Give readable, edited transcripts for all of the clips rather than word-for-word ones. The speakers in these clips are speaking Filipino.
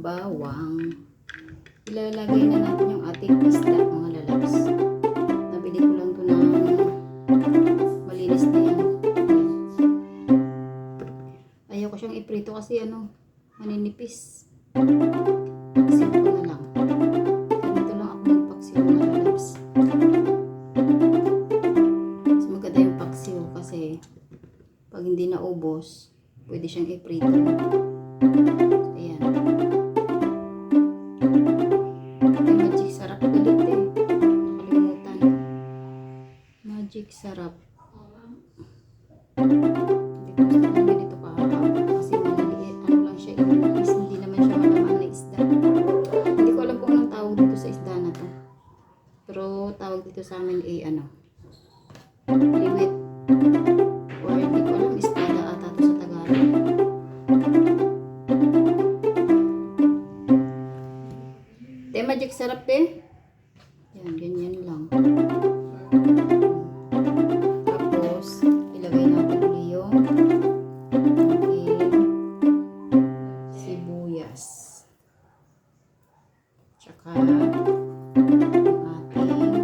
bawang. Ilalagay na natin yung ating isda, mga lalabs. Nabili ko lang ito ng malinis na yan. Ayaw ko siyang iprito kasi maninipis. Paksiw ko na lang. Ganito lang ako magpaksiw, mga lalabs. Mas maganda yung paksiw kasi pag hindi naubos, pwede siyang iprito. Ayan. Ay, magic sarap ulit eh. Nakalimutan. Magic sarap. Hindi ko gusto kong ganito kahapon kasi maliliit. Ano lang siya, inipis. Hindi naman siya malaman na isda. Hindi ko alam kung anong tawag dito sa isda na to. Pero tawag dito sa amin liwit. Or hindi ko alam, espada ata to sa Tagalog. Magic sarap eh. Yan, ganyan lang. Tapos, ilagay natin ulit yung ating sibuyas. Tsaka yung ating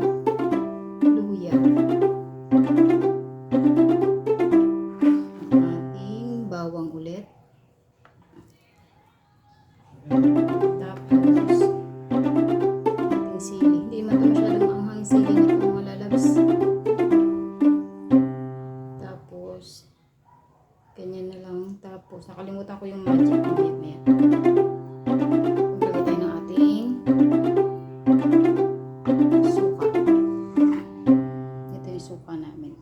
luya. Ang ating bawang ulit. Tapos, sili. Hindi man ito masyadong maanghang sili na ito, mga lalabs. Tapos, ganyan na lang. Tapos, nakalimutan ko yung magic. Maya. Maglagay tayo ng ating suka. Ito yung suka namin.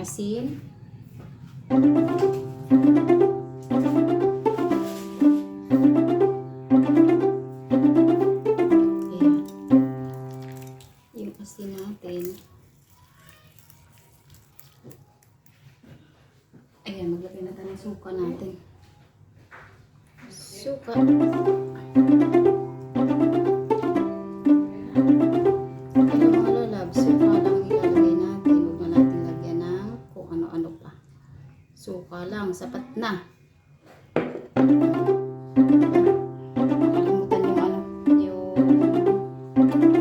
Asin. Ayan. Yung asin natin. Ayan, maglagay na tayo ng suka natin. Suka. Ayan mga lalabs, suka lang ilalagay natin. Ano pa. Suka lang, sapat na. Nakalimutan yung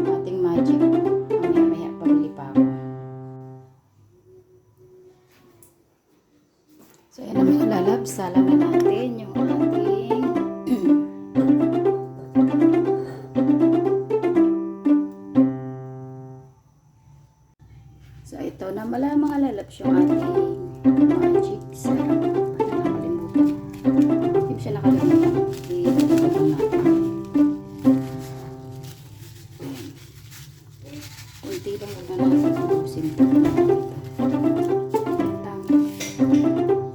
ating magic. Maya pabili pa ako. So, yan ang mga lalabs. Salang na natin yung ating so, ito na mga lalabs yung ating magic sarap. Nakalimutan. Hindi siya nakalimutan. Ilagay natin. Ayan. Kunti lang muna natin. Ubusin ito.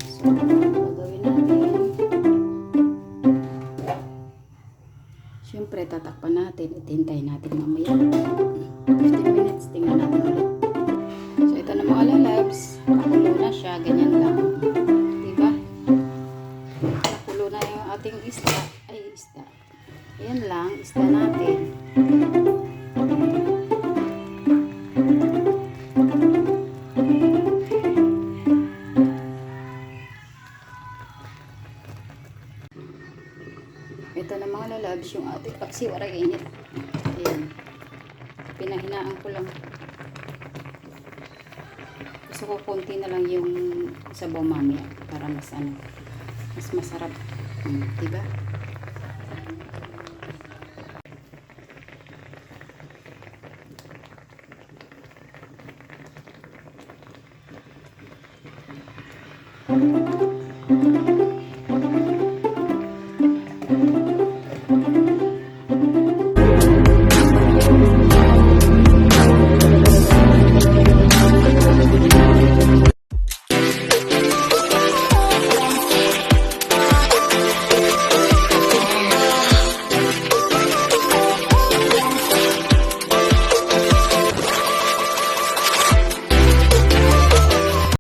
So, gagawin natin. Siyempre, tatakpan natin. Itintay natin mamaya. 15 minutes. Tingnan natin ulit. So, ito na mga lalabs. Nakulo na siya. Ganyan lang. Diba? Nakulo na yung ating isda. Ay, isda. Ayan lang. Isda natin. Ito na mga lalabs. Yung ating paksiw. Aray, init. Ayan. Pinahinaan ko lang. Gusto ko konti na lang yung sabaw mamaya para mas masarap. Diba?